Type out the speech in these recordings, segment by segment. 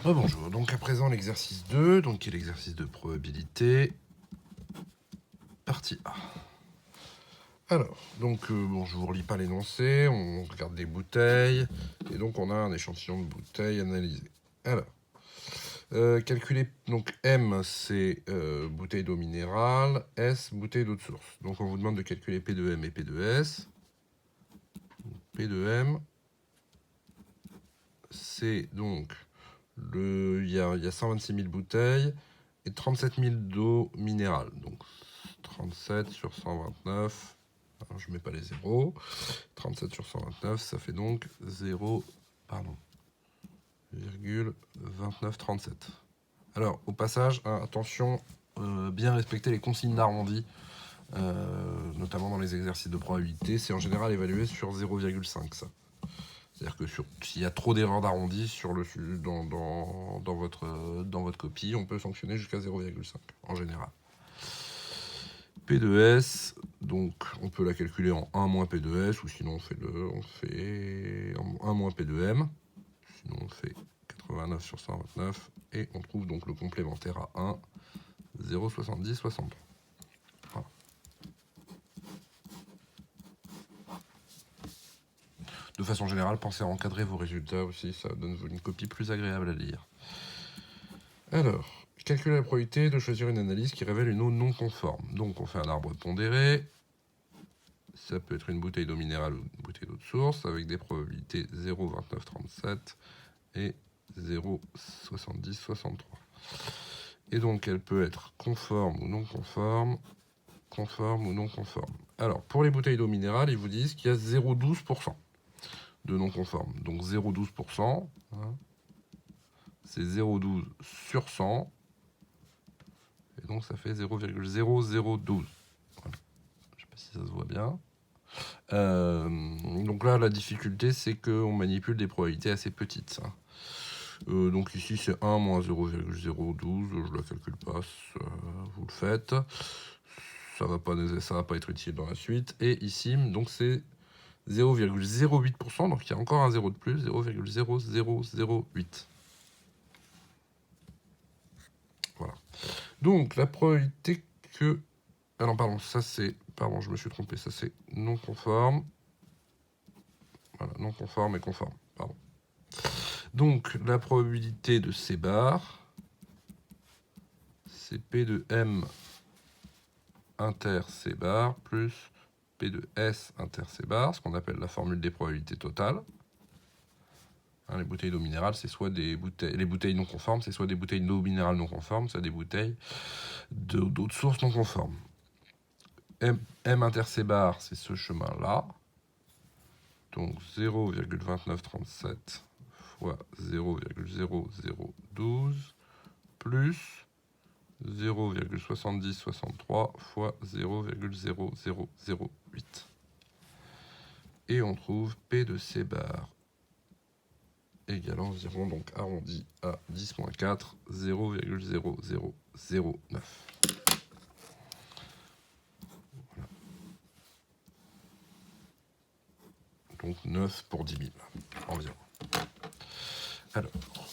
Bonjour, donc à présent l'exercice 2, donc qui est l'exercice de probabilité, partie A. Alors, donc bon, je vous relis pas l'énoncé, on regarde des bouteilles, et donc on a un échantillon de bouteilles analysé. Alors, calculer, donc M c'est bouteille d'eau minérale, S bouteille d'eau de source. Donc on vous demande de calculer P de M et P de S. P de M, c'est donc il y a 126 000 bouteilles et 37 000 d'eau minérale. Donc 37 sur 129, alors je mets pas les zéros, 37 sur 129, ça fait donc 0,2937. Alors au passage, attention, bien respecter les consignes d'arrondi, notamment dans les exercices de probabilité, c'est en général évalué sur 0,5 ça. C'est-à-dire que s'il y a trop d'erreurs d'arrondi dans votre copie, on peut sanctionner jusqu'à 0,5 en général. P de S, donc on peut la calculer en 1 moins P de S, ou sinon on fait 1 moins P de M, sinon on fait 89 sur 129, et on trouve donc le complémentaire à 1, 0,70, 63. Voilà. De façon générale, pensez à encadrer vos résultats aussi, ça donne une copie plus agréable à lire. Alors, calculer la probabilité de choisir une analyse qui révèle une eau non conforme. Donc on fait un arbre pondéré, ça peut être une bouteille d'eau minérale ou une bouteille d'eau de source, avec des probabilités 0,2937 et 0,70, 63. Et donc elle peut être conforme ou non conforme, conforme ou non conforme. Alors pour les bouteilles d'eau minérale, ils vous disent qu'il y a 0,12% de non conforme. Donc 0,12%, hein, c'est 0,12 sur 100, et donc ça fait 0,0012. Voilà. Je sais pas si ça se voit bien. Donc là, la difficulté, c'est qu'on manipule des probabilités assez petites. Donc ici, c'est 1 moins 0,012. Je ne la calcule pas, vous le faites. Ça va pas être utile dans la suite. Et ici, donc c'est 0,08%. Donc il y a encore un 0 de plus, 0,0008. Voilà. Donc la probabilité que... Ah non, pardon, ça c'est... Pardon, je me suis trompé. Ça c'est non conforme. Voilà, non conforme et conforme. Pardon. Donc la probabilité de C bar, c'est P de M inter C bar plus P de S inter C bar, ce qu'on appelle la formule des probabilités totales. Les bouteilles d'eau minérale, c'est soit des bouteilles, les bouteilles non conformes, c'est soit des bouteilles d'eau minérale non conformes, soit des bouteilles d'eau de source non conformes. M inter C bar, c'est ce chemin-là. Donc 0,2937 fois 0,0012 plus 0,7063 fois 0,0008. Et on trouve P de C bar égale environ, donc arrondi à 10-4, 0,0009. Voilà. Donc 9 pour 10 000 environ. Alors, on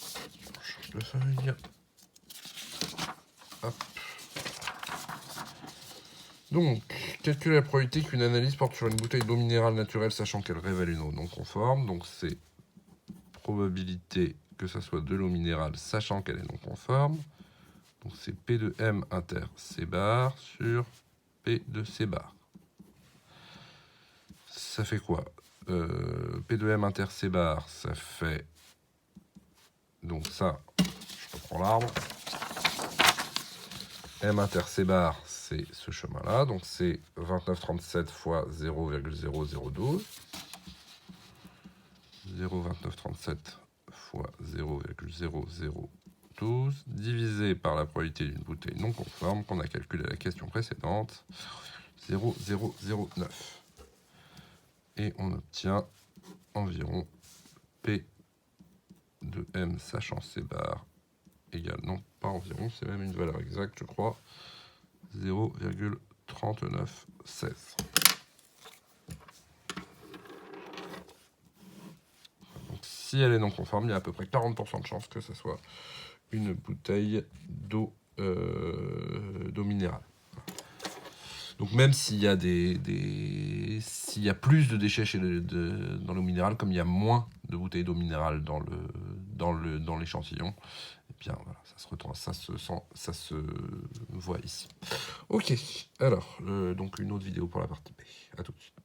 change de feuille. Hop. Donc, calculer la probabilité qu'une analyse porte sur une bouteille d'eau minérale naturelle, sachant qu'elle révèle une eau non conforme. Donc, c'est probabilité que ça soit de l'eau minérale, sachant qu'elle est non conforme. Donc, c'est P de M inter C bar sur P de C bar. Ça fait quoi? P de M inter C bar, ça fait... Donc ça, je reprends l'arbre. M inter C bar, c'est ce chemin-là. Donc c'est 2937 fois 0,0012. 0,2937 fois 0,0012 divisé par la probabilité d'une bouteille non conforme qu'on a calculé à la question précédente, 0,009. Et on obtient environ P de M sachant C bar égale, non pas environ, c'est même une valeur exacte je crois, 0,3916. Donc si si elle est non conforme, il y a à peu près 40% de chances que ce soit une bouteille d'eau minérale. Donc même s'il y a s'il y a plus de déchets dans l'eau minérale, comme il y a moins de bouteilles d'eau minérale dans l'échantillon, et bien voilà, ça se retrouve, ça se voit ici. Ok, alors donc une autre vidéo pour la partie B. À tout de suite.